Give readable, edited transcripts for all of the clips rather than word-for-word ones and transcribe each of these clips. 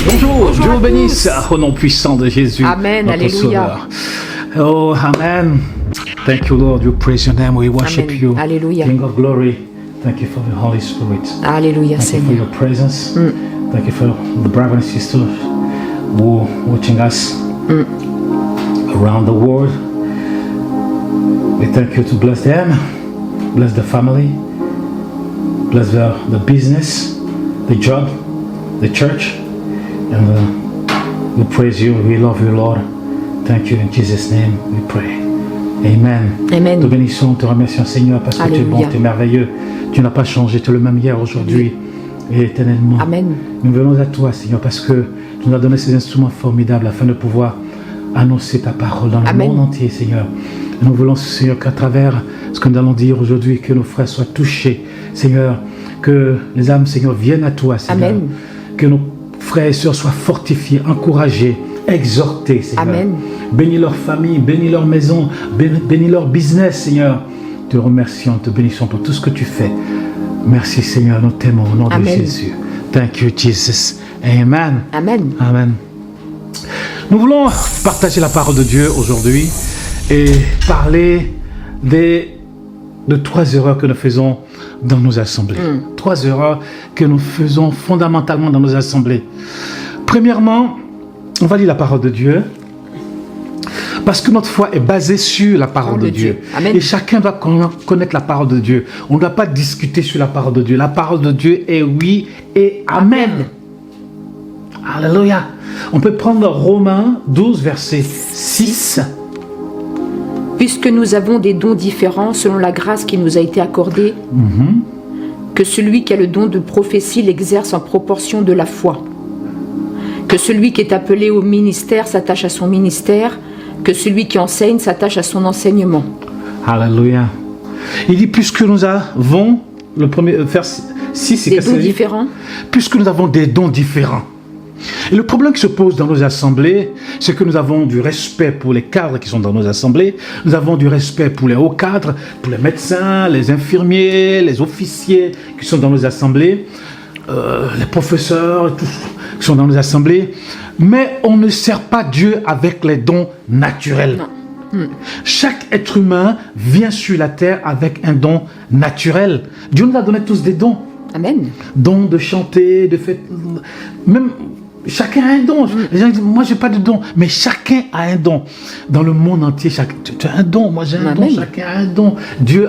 Bonjour, Dieu vous bénisse au nom puissant de Jésus. Amen, notre alléluia. Sauveur. Oh, Amen. Thank you, Lord. We praise your name. We worship Amen. you. Alléluia. King of glory. Thank you for the Holy Spirit. Alléluia, Thank you for Seigneur. your presence. Thank you for the brothers and sisters who are watching us around the world. We thank you to bless them, bless the family, bless the business, the job, the church, and we praise you. We love you, Lord. Thank you in Jesus' name. We pray. Amen. Amen. Te bénissons, te remercions, Seigneur, parce que tu es bon, Alléluia. tu es merveilleux. Tu n'as pas changé, tu es le même hier, aujourd'hui et éternellement. Amen. Nous venons à toi, Seigneur, parce que tu nous as donné ces instruments formidables afin de pouvoir annoncer ta parole dans le Amen. monde entier, Seigneur. Et nous voulons, Seigneur, qu'à travers ce que nous allons dire aujourd'hui, que nos frères soient touchés, Seigneur, que les âmes, Seigneur, viennent à toi, Seigneur. Amen. Que nos frères et sœurs soient fortifiés, encouragés, exhortés, Seigneur. Amen. Bénis leur famille, bénis leur maison, bénis leur business, Seigneur. Te remercions, te bénissons pour tout ce que tu fais. Merci, Seigneur, nous t'aimons au nom de Amen. Jésus. Thank you, Jesus. Amen. Amen. Amen. Nous voulons partager la parole de Dieu aujourd'hui et parler de 3 erreurs que nous faisons dans nos assemblées. 3 erreurs que nous faisons fondamentalement dans nos assemblées. Premièrement, on va lire la parole de Dieu parce que notre foi est basée sur la parole de Dieu. Amen. Et chacun doit connaître la parole de Dieu. On ne doit pas discuter sur la parole de Dieu. La parole de Dieu est oui et amen. Alléluia. On peut prendre Romains 12, verset 6. Puisque nous avons des dons différents selon la grâce qui nous a été accordée, que celui qui a le don de prophétie l'exerce en proportion de la foi. Que celui qui est appelé au ministère s'attache à son ministère, que celui qui enseigne s'attache à son enseignement. Alléluia. Il dit, puisque nous avons, le premier vers 6, c'est Des qu'est-ce dons qu'il dit? différents. Puisque nous avons des dons différents. Et le problème qui se pose dans nos assemblées, c'est que nous avons du respect pour les cadres qui sont dans nos assemblées, nous avons du respect pour les hauts cadres, pour les médecins, les infirmiers, les officiers qui sont dans nos assemblées, les professeurs, tous qui sont dans nos assemblées, mais on ne sert pas Dieu avec les dons naturels. Non. Chaque être humain vient sur la terre avec un don naturel. Dieu nous a donné tous des dons. Amen. Don de chanter, de faire... Même chacun a un don. Les gens disent, moi j'ai pas de don. Mais chacun a un don. Dans le monde entier, tu as un don. Moi j'ai un don. Amen. Chacun a un don. Dieu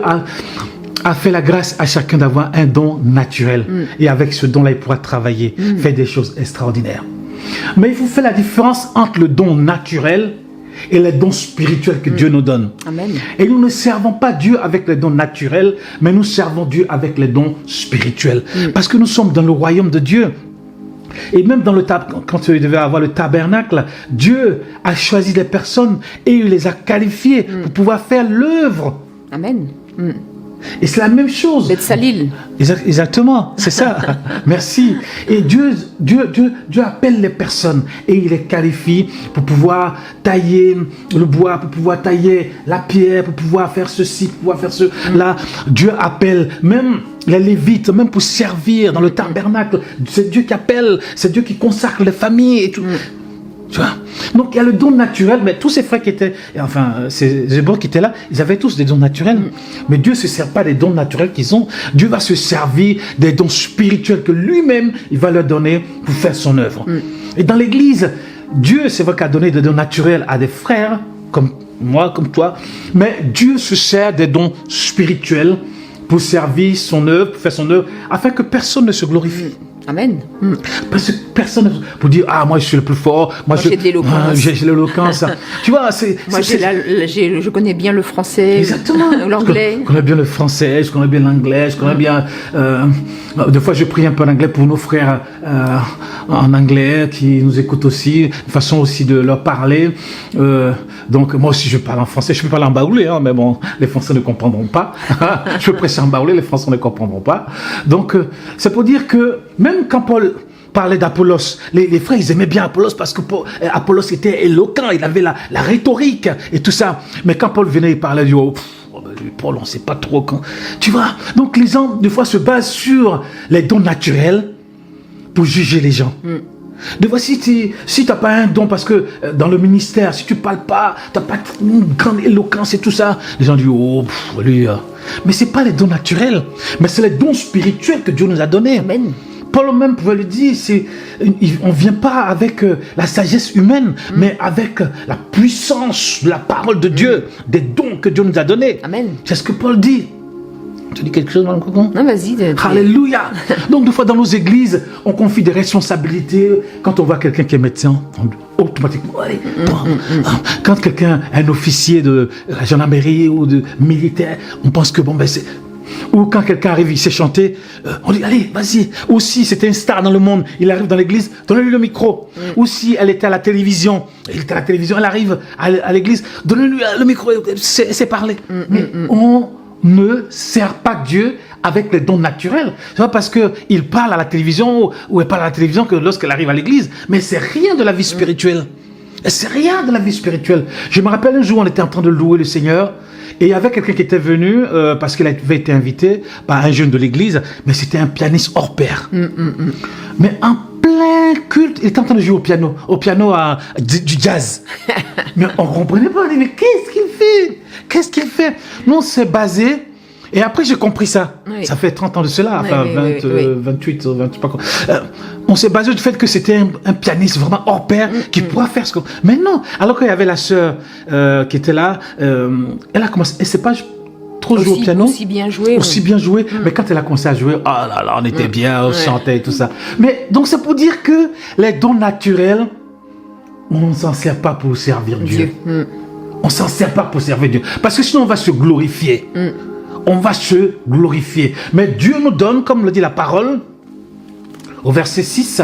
a fait la grâce à chacun d'avoir un don naturel. Et avec ce don-là, il pourra travailler, faire des choses extraordinaires. Mais il faut faire la différence entre le don naturel et les dons spirituels que Dieu nous donne. Amen. Et nous ne servons pas Dieu avec les dons naturels, mais nous servons Dieu avec les dons spirituels. Parce que nous sommes dans le royaume de Dieu. Et même dans quand il devait avoir le tabernacle, Dieu a choisi des personnes et il les a qualifiées pour pouvoir faire l'œuvre. Amen. Et c'est la même chose. Betsalil. Exactement, c'est ça. Merci. Et Dieu appelle les personnes et il les qualifie pour pouvoir tailler le bois, pour pouvoir tailler la pierre, pour pouvoir faire ceci, pour pouvoir faire cela. Dieu appelle même les Lévites, même pour servir dans le tabernacle. C'est Dieu qui appelle, c'est Dieu qui consacre les familles et tout. Tu vois? Donc il y a le don naturel, mais tous ces frères qui étaient, ces hébreux qui étaient là, ils avaient tous des dons naturels. Mais Dieu ne se sert pas des dons naturels qu'ils ont. Dieu va se servir des dons spirituels que lui-même, il va leur donner pour faire son œuvre. Et dans l'église, Dieu, c'est vrai qu'il a donné des dons naturels à des frères, comme moi, comme toi, mais Dieu se sert des dons spirituels pour servir son œuvre, pour faire son œuvre, afin que personne ne se glorifie. Amen. Parce que personne pour dire moi je suis le plus fort, moi j'ai de l'éloquence. J'ai l'éloquence. Tu vois, je connais bien le français, exactement, l'anglais. Je connais bien le français, je connais bien l'anglais, je connais bien. Des fois, je prie un peu en anglais pour nos frères en anglais qui nous écoutent aussi, une façon aussi de leur parler. Donc moi aussi je parle en français, je peux parler en baoulé, mais bon, les Français ne comprendront pas. Je peux prêcher en baoulé, les Français ne comprendront pas. Donc c'est pour dire que même quand Paul parlait d'Apollos, les frères ils aimaient bien Apollos parce que Apollos était éloquent, il avait la rhétorique et tout ça. Mais quand Paul venait, il parlait du Paul, on ne sait pas trop quand. Tu vois, donc les gens des fois se basent sur les dons naturels pour juger les gens. Des fois, si tu n'as pas un don, parce que dans le ministère, si tu ne parles pas, tu n'as pas une grande éloquence et tout ça, les gens disent, oh, lui, mais ce n'est pas les dons naturels, mais c'est les dons spirituels que Dieu nous a donnés. Amen. Paul même pouvait le dire, on ne vient pas avec la sagesse humaine, mais avec la puissance de la parole de Dieu, des dons que Dieu nous a donnés. Amen. C'est ce que Paul dit. Tu dis quelque chose dans le cocon? Non, vas-y. Alléluia. Donc, des fois, dans nos églises, on confie des responsabilités. Quand on voit quelqu'un qui est médecin, automatiquement, quand quelqu'un est un officier de la gendarmerie ou de militaire, on pense que bon, ben c'est... Ou quand quelqu'un arrive, il sait chanter, on dit, allez, vas-y. Ou si c'était une star dans le monde, il arrive dans l'église, donnez-lui le micro. Ou si elle était à la télévision, elle arrive à l'église, donnez-lui le micro, c'est parler. Mais on ne sert pas Dieu avec les dons naturels. C'est pas parce qu'il parle à la télévision ou elle parle à la télévision que lorsqu'elle arrive à l'église, mais c'est rien de la vie spirituelle. C'est rien de la vie spirituelle. Je me rappelle un jour, on était en train de louer le Seigneur. Et il y avait quelqu'un qui était venu, parce qu'il avait été invité par un jeune de l'église, mais c'était un pianiste hors pair. Mais en plein culte, il était en train de jouer au piano du jazz. Mais on ne comprenait pas, on dit, mais qu'est-ce qu'il fait? Qu'est-ce qu'il fait? Nous, on s'est basé, et après j'ai compris ça. Oui. Ça fait 30 ans de cela, enfin 28, 20, je sais pas quoi. On s'est basé du fait que c'était un pianiste vraiment hors pair qui pourra faire ce qu'on... Mais non, alors qu'il y avait la sœur qui était là, elle a commencé, elle ne sait pas trop jouer au piano. Aussi bien joué. Bien joué, mais quand elle a commencé à jouer, oh là là, on était bien, on chantait et tout ça. Mais donc c'est pour dire que les dons naturels, on ne s'en sert pas pour servir Dieu. On ne s'en sert pas pour servir Dieu. Parce que sinon on va se glorifier. On va se glorifier. Mais Dieu nous donne, comme le dit la parole, au verset 6.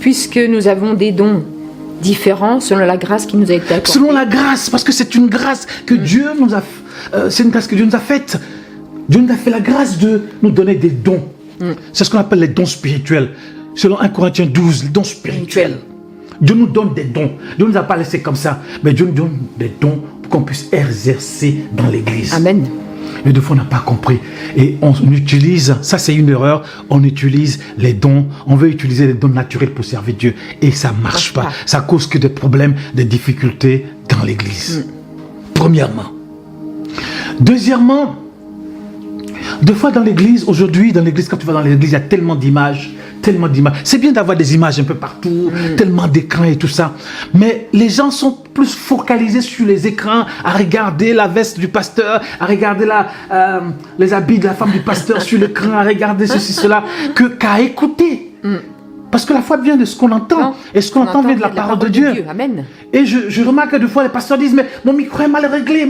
Puisque nous avons des dons différents selon la grâce qui nous a été accordée. Selon la grâce, parce que c'est une grâce que Dieu nous a... c'est une grâce que Dieu nous a faite. Dieu nous a fait la grâce de nous donner des dons. C'est ce qu'on appelle les dons spirituels. Selon 1 Corinthiens 12, les dons spirituels. Dieu nous donne des dons. Dieu ne nous a pas laissé comme ça. Mais Dieu nous donne des dons pour qu'on puisse exercer dans l'église. Amen. Mais des fois, on n'a pas compris. Et on utilise, ça c'est une erreur, on utilise les dons, on veut utiliser les dons naturels pour servir Dieu. Et ça ne marche pas. Ça cause que des problèmes, des difficultés dans l'église. Premièrement. Deuxièmement, des fois dans l'église, aujourd'hui, dans l'église, quand tu vas dans l'église, il y a tellement d'images. C'est bien d'avoir des images un peu partout, tellement d'écrans et tout ça. Mais les gens sont plus focalisés sur les écrans, à regarder la veste du pasteur, à regarder les habits de la femme du pasteur sur l'écran, à regarder ceci, cela, qu'à écouter. Parce que la foi vient de ce qu'on entend. Et ce qu'on entend vient de la parole de Dieu. Amen. Et je remarque que des fois, les pasteurs disent, mais mon micro est mal réglé,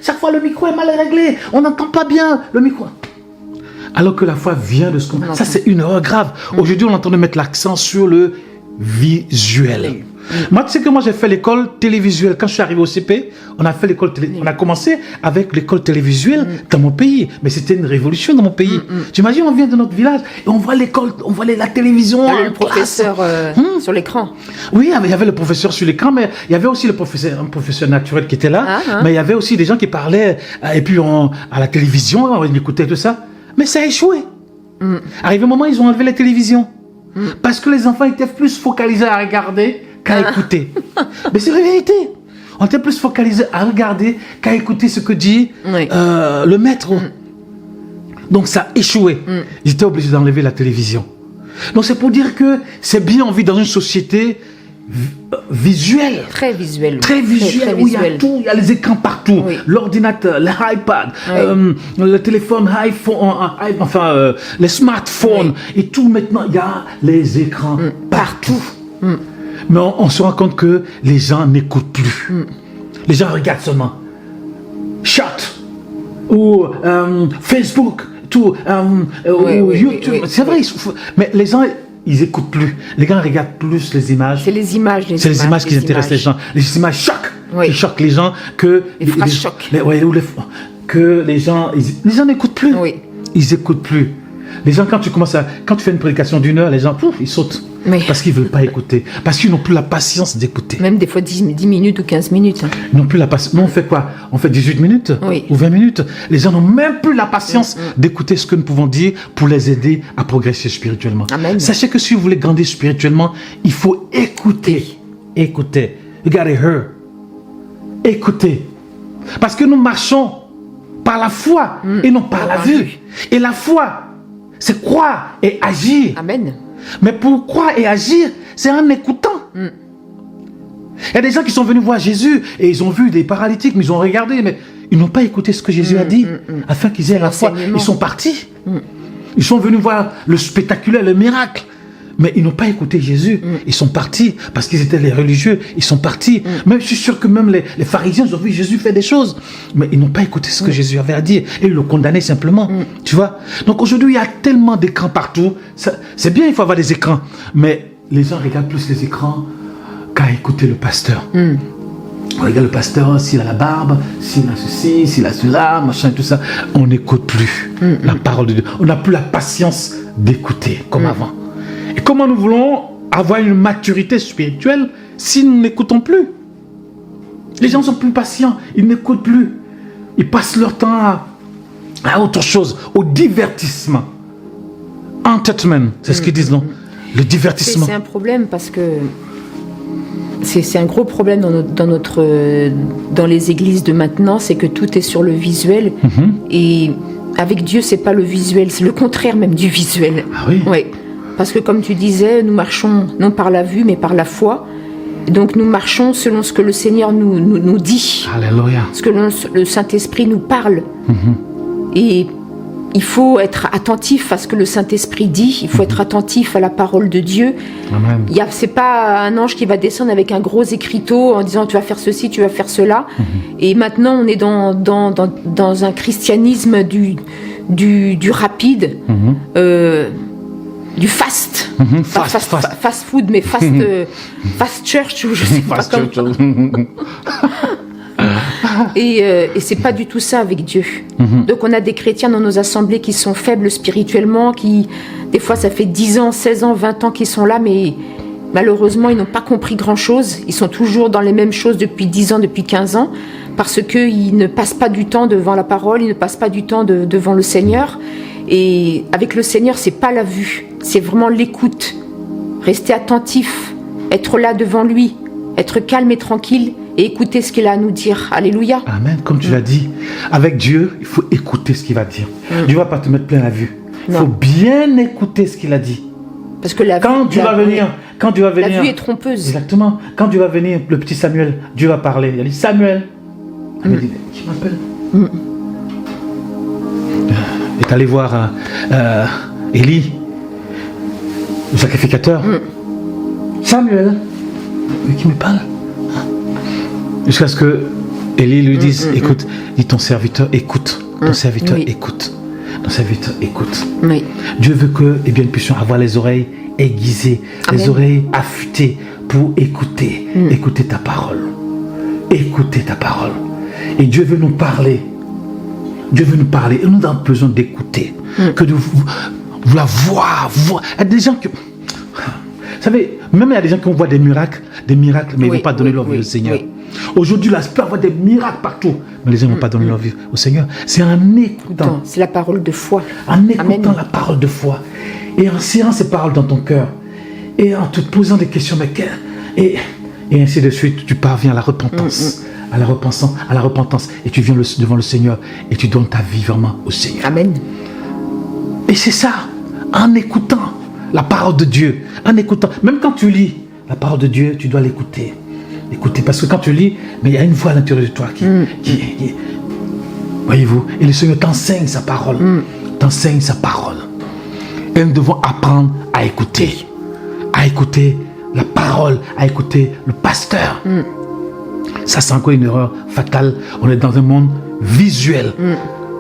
chaque fois le micro est mal réglé, on n'entend pas bien le micro. Alors que la foi vient de ce qu'on... Ça, c'est une erreur grave. Aujourd'hui, on est en train de mettre l'accent sur le visuel. Moi, tu sais que moi, j'ai fait l'école télévisuelle. Quand je suis arrivé au CP, on a commencé avec l'école télévisuelle dans mon pays. Mais c'était une révolution dans mon pays. Tu imagines, on vient de notre village et on voit l'école, on voit la télévision. Le professeur sur l'écran. Oui, il y avait le professeur sur l'écran, mais il y avait aussi un professeur naturel qui était là. Mais il y avait aussi des gens qui parlaient. Et puis, à la télévision, on écoutait tout ça. Mais ça a échoué. Arrivé un moment, ils ont enlevé la télévision. Parce que les enfants étaient plus focalisés à regarder qu'à écouter. Mais c'est la vérité. On était plus focalisés à regarder qu'à écouter ce que dit le maître. Donc ça a échoué. Ils étaient obligés d'enlever la télévision. Donc c'est pour dire que c'est bien, on vit dans une société visuelle. Très visuelle. Très visuelle, où il y a tout, il y a les écrans partout. L'ordinateur, l'iPad, le téléphone, iPhone, les smartphones, et tout maintenant, il y a les écrans partout. Mais on se rend compte que les gens n'écoutent plus. Les gens regardent seulement. Shot ou Facebook, tout, ou YouTube. C'est vrai, mais les gens... Ils n'écoutent plus. Les gens regardent plus les images. C'est les images. C'est les images qui intéressent les gens. Les images choquent. Ils choquent les gens. Les phrases choquent. Que les gens n'écoutent plus. Ils n'écoutent plus. Les gens, quand tu fais une prédication d'1 heure, les gens, ils sautent. Oui. Parce qu'ils ne veulent pas écouter. Parce qu'ils n'ont plus la patience d'écouter. Même des fois 10 minutes ou 15 minutes. Ils n'ont plus la patience. Nous, on fait quoi? On fait 18 minutes Oui. ou 20 minutes. Les gens n'ont même plus la patience d'écouter ce que nous pouvons dire pour les aider à progresser spirituellement. Amen. Sachez que si vous voulez grandir spirituellement, il faut écouter. Écouter. You gotta hear. Écouter. Parce que nous marchons par la foi et non par la vue. Et la foi, c'est croire et agir. Amen. Mais pour croire et agir, c'est en écoutant. Il y a des gens qui sont venus voir Jésus et ils ont vu des paralytiques, mais ils ont regardé, mais ils n'ont pas écouté ce que Jésus a dit afin qu'ils aient la foi. Ils sont partis. Ils sont venus voir le spectaculaire, le miracle. Mais ils n'ont pas écouté Jésus. Ils sont partis parce qu'ils étaient les religieux. Ils sont partis. Même je suis sûr que même les pharisiens ont vu Jésus faire des choses. Mais ils n'ont pas écouté ce que Jésus avait à dire. Et ils le condamnaient simplement. Tu vois? Donc aujourd'hui, il y a tellement d'écrans partout. C'est bien, il faut avoir des écrans. Mais les gens regardent plus les écrans qu'à écouter le pasteur. On regarde le pasteur, s'il a la barbe, s'il a ceci, s'il a cela, machin, tout ça. On n'écoute plus la parole de Dieu. On n'a plus la patience d'écouter comme avant. Et comment nous voulons avoir une maturité spirituelle si nous n'écoutons plus? Les gens sont plus patients, ils n'écoutent plus. Ils passent leur temps à autre chose, au divertissement. Entertainment, c'est ce qu'ils disent, non? Le divertissement. C'est un problème parce que c'est un gros problème dans les églises de maintenant, c'est que tout est sur le visuel. Et avec Dieu, c'est pas le visuel, c'est le contraire même du visuel. Ah oui? Ouais. Parce que comme tu disais, nous marchons non par la vue, mais par la foi. Donc nous marchons selon ce que le Seigneur nous dit. Alléluia. Ce que le Saint-Esprit nous parle. Et il faut être attentif à ce que le Saint-Esprit dit. Il faut être attentif à la parole de Dieu. Amen. C'est pas un ange qui va descendre avec un gros écriteau en disant tu vas faire ceci, tu vas faire cela. Et maintenant on est dans un christianisme du rapide. Du fast. Fast food, mais fast church, ou je sais pas comment. Et c'est pas du tout ça avec Dieu. Donc on a des chrétiens dans nos assemblées qui sont faibles spirituellement, qui des fois ça fait 10 ans, 16 ans, 20 ans qu'ils sont là, mais malheureusement ils n'ont pas compris grand chose. Ils sont toujours dans les mêmes choses depuis 10 ans, depuis 15 ans, parce qu'ils ne passent pas du temps devant la parole, ils ne passent pas du temps devant le Seigneur. Et avec le Seigneur, c'est pas la vue, c'est vraiment l'écoute. Rester attentif, être là devant lui, être calme et tranquille et écouter ce qu'il a à nous dire. Alléluia. Amen. Comme tu l'as dit, avec Dieu, il faut écouter ce qu'il va dire. Dieu ne va pas te mettre plein la vue. Il faut bien écouter ce qu'il a dit. Parce que quand Dieu va venir, la vue est trompeuse. Exactement. Quand Dieu va venir, le petit Samuel, Dieu va parler. Il a dit Samuel. Il dit, qui m'appelle? Il est allé voir Élie, le sacrificateur. Samuel, mais qui me parle? Jusqu'à ce que Élie lui dise, écoute, dit ton serviteur écoute, ton serviteur écoute, ton serviteur écoute. Oui. Dieu veut que, eh bien, nous puissions avoir les oreilles aiguisées, les oreilles affûtées pour écouter, écouter ta parole, écouter ta parole. Et Dieu veut nous parler. Dieu veut nous parler et nous avons besoin d'écouter, que de vous la voir. Il y a des gens qui... Vous savez, même il y a des gens qui voient des miracles, mais ils ne vont pas donner leur vie au Seigneur. Aujourd'hui, là, on voit des miracles partout, mais les gens ne vont pas donner leur vie au Seigneur. C'est en écoutant. C'est la parole de foi. En écoutant la parole de foi et en serrant ces paroles dans ton cœur et en te posant des questions, et ainsi de suite, tu parviens à la repentance. À la repentance, et tu viens devant le Seigneur et tu donnes ta vie vraiment au Seigneur. Amen. Et c'est ça, en écoutant la parole de Dieu, en écoutant, même quand tu lis la parole de Dieu, tu dois l'écouter. Écouter, parce que quand tu lis, mais il y a une voix à l'intérieur de toi qui voyez-vous, et le Seigneur t'enseigne sa parole, t'enseigne sa parole. Et nous devons apprendre à écouter la parole, à écouter le pasteur. Ça, c'est encore une erreur fatale. On est dans un monde visuel.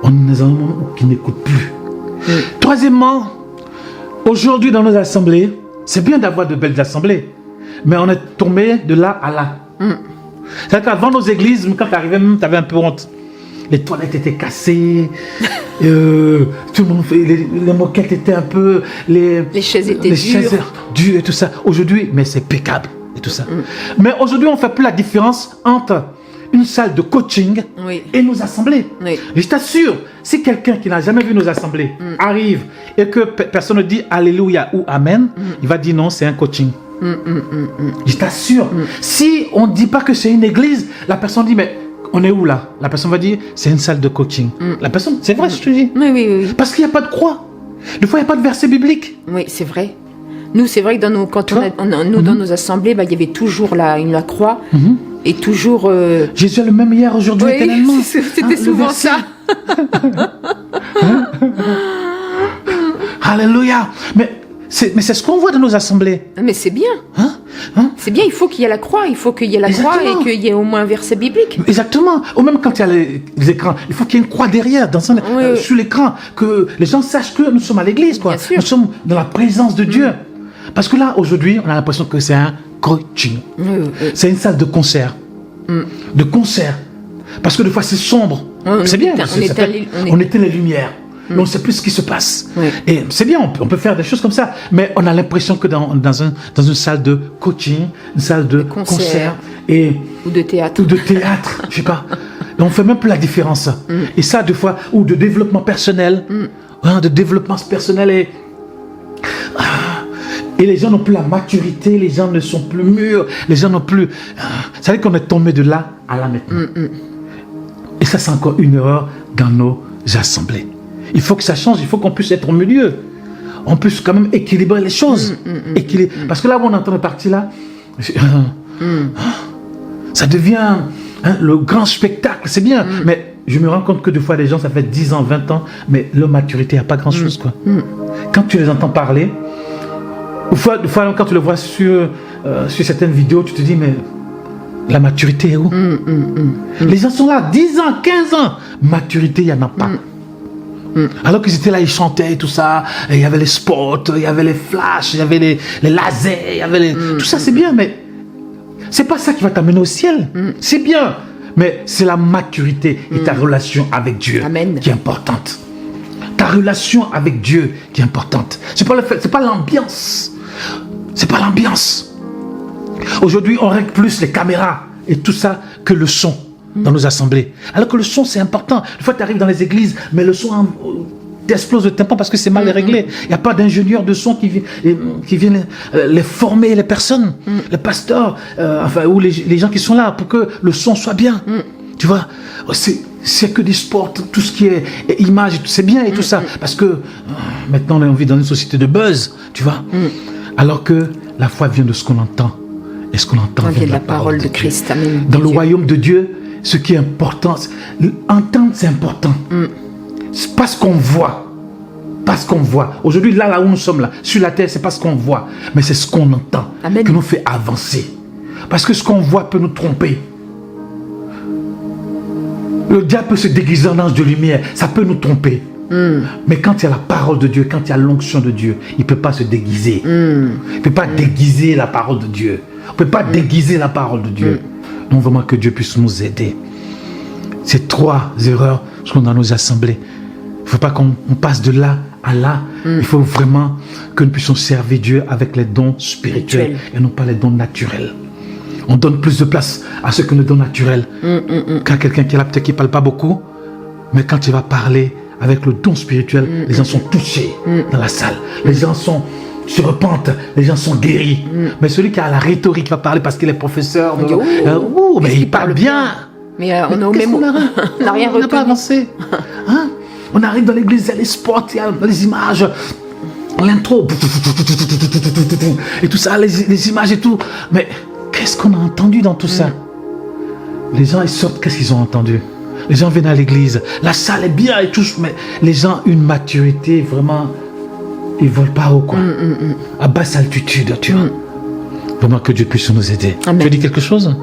On est dans un monde qui n'écoute plus. Troisièmement, aujourd'hui dans nos assemblées, c'est bien d'avoir de belles assemblées, mais on est tombé de là à là. C'est-à-dire qu'avant nos églises, quand tu arrivais, tu avais un peu honte. les toilettes étaient cassées, tout le monde fait, les moquettes étaient un peu, Les chaises étaient dures et tout ça. Aujourd'hui, mais c'est impeccable et tout ça. Mais aujourd'hui, on ne fait plus la différence entre une salle de coaching et nos assemblées. Oui. Je t'assure, si quelqu'un qui n'a jamais vu nos assemblées arrive et que personne ne dit Alléluia ou Amen, il va dire non, c'est un coaching. Je t'assure. Si on ne dit pas que c'est une église, la personne dit mais on est où là? La personne va dire c'est une salle de coaching. La personne, c'est vrai, je te dis. Oui. Parce qu'il n'y a pas de croix. Des fois, il n'y a pas de verset biblique. Oui, c'est vrai. Nous, c'est vrai que dans nos assemblées, il y avait toujours la croix et toujours... Jésus est le même hier, aujourd'hui, éternellement. C'était souvent ça. Alléluia. Mais c'est ce qu'on voit dans nos assemblées. Mais c'est bien. C'est bien, il faut qu'il y ait la croix. Il faut qu'il y ait la croix et qu'il y ait au moins un verset biblique. Exactement. Ou même quand il y a les écrans, il faut qu'il y ait une croix derrière, sur l'écran, que les gens sachent que nous sommes à l'église. Quoi. Nous sommes dans la présence de Dieu. Parce que là, aujourd'hui, on a l'impression que c'est un coaching. C'est une salle de concert. De concert. Parce que des fois, c'est sombre. C'est bien. On éteint les lumières. Mais on ne sait plus ce qui se passe. Et c'est bien, on peut faire des choses comme ça. Mais on a l'impression que dans une salle de coaching, une salle de concert ou de théâtre. Je sais pas. Et on ne fait même plus la différence. Et ça, des fois, ou de développement personnel. De développement personnel et les gens n'ont plus la maturité, les gens ne sont plus mûrs, les gens n'ont plus... Ça veut dire qu'on est tombé de là à là maintenant. Et ça, c'est encore une erreur dans nos assemblées. Il faut que ça change, il faut qu'on puisse être au milieu. On puisse quand même équilibrer les choses. Parce que là où on entend partir là, ça devient le grand spectacle, c'est bien. Mais je me rends compte que des fois, les gens, ça fait 10 ans, 20 ans, mais leur maturité, il n'y a pas grand-chose. Quand tu les entends parler, des fois, quand tu le vois sur certaines vidéos, tu te dis, mais la maturité est où? Les gens sont là, 10 ans, 15 ans. Maturité, il n'y en a pas. Alors qu'ils étaient là, ils chantaient et tout ça. Et il y avait les spots, il y avait les flashs, il y avait les lasers, il y avait tout ça, c'est bien, mais c'est pas ça qui va t'amener au ciel. C'est bien, mais c'est la maturité et ta relation avec Dieu qui est importante. Ta relation avec Dieu qui est importante. C'est pas le fait, c'est pas l'ambiance. C'est pas l'ambiance. Aujourd'hui, on règle plus les caméras et tout ça que le son dans nos assemblées. Alors que le son, c'est important. Des fois, tu arrives dans les églises, mais le son t'explose le tympan parce que c'est mal réglé. Il n'y a pas d'ingénieur de son qui vient les former, les personnes, les pasteurs, ou les gens qui sont là pour que le son soit bien. Tu vois, c'est que des sports, tout ce qui est image, c'est bien et tout ça. Parce que maintenant, on vit dans une société de buzz, tu vois. Alors que la foi vient de ce qu'on entend. Et ce qu'on entend vient de la parole de Christ. Amen. Dans le royaume de Dieu, ce qui est important, entendre, c'est important. C'est pas ce qu'on voit. Pas ce qu'on voit. Aujourd'hui, là où nous sommes, là, sur la terre, c'est pas ce qu'on voit. Mais c'est ce qu'on entend qui nous fait avancer. Parce que ce qu'on voit peut nous tromper. Le diable peut se déguiser en ange de lumière. Ça peut nous tromper. Mais quand il y a la parole de Dieu, quand il y a l'onction de Dieu, il ne peut pas se déguiser. Il ne peut pas déguiser la parole de Dieu. On ne peut pas déguiser la parole de Dieu. Donc vraiment que Dieu puisse nous aider. Ces 3 erreurs sont dans nos assemblées. Il ne faut pas qu'on passe de là à là. Il faut vraiment que nous puissions servir Dieu avec les dons spirituels et non pas les dons naturels. On donne plus de place à ce que les dons naturels. Quand quelqu'un qui est là, peut-être qu'il ne parle pas beaucoup, mais quand il va parler avec le don spirituel, les gens sont touchés dans la salle. Les gens se repentent, les gens sont guéris. Mais celui qui a la rhétorique va parler parce qu'il est professeur. Mais il parle bien. Mais on est au même moment. On n'a rien retenu. On n'a pas avancé. On arrive dans l'église, il y a les spots, il y a les images, l'intro, et tout ça, les images et tout. Mais qu'est-ce qu'on a entendu dans tout ça? Les gens, ils sortent, qu'est-ce qu'ils ont entendu? Les gens viennent à l'église, la salle est bien et tout, mais les gens, une maturité vraiment, ils ne volent pas haut, quoi. À basse altitude, tu vois. Vraiment que Dieu puisse nous aider. Amen. Tu veux dire quelque chose?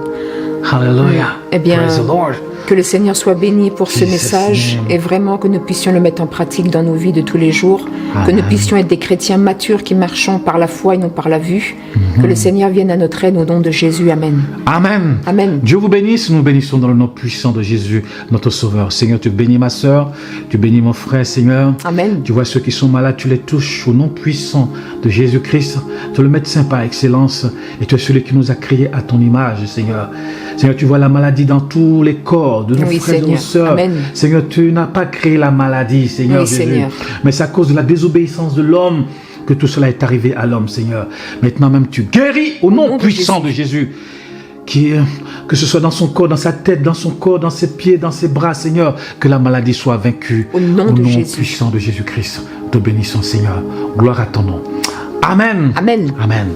Alléluia. Eh bien, Praise the Lord. que le Seigneur soit béni pour ce Jesus message name. et vraiment que nous puissions le mettre en pratique dans nos vies de tous les jours, que nous Amen. puissions être des chrétiens matures qui marchons par la foi et non par la vue, que le Seigneur vienne à notre aide au nom de Jésus. Amen. Amen. Amen. Dieu vous bénisse. Nous bénissons dans le nom puissant de Jésus, notre Sauveur. Seigneur, tu bénis ma soeur, tu bénis mon frère, Seigneur. Amen. Tu vois ceux qui sont malades, tu les touches au nom puissant de Jésus-Christ. Tu es le médecin par excellence et tu es celui qui nous a créés à ton image, Seigneur. Seigneur, tu vois la maladie dans tous les corps de nos Oui, frères et de nos Seigneur. sœurs. Amen. Seigneur, tu n'as pas créé la maladie, Seigneur Oui, Jésus. Seigneur. Mais c'est à cause de la désobéissance de l'homme que tout cela est arrivé à l'homme, Seigneur. Maintenant même, tu guéris au nom nom de puissant de Jésus. Que ce soit dans son corps, dans sa tête, dans son corps, dans ses pieds, dans ses bras, Seigneur, que la maladie soit vaincue. Au nom de Jésus. Puissant de Jésus-Christ. Te bénissons, Seigneur. Gloire à ton nom. Amen. Amen. Amen.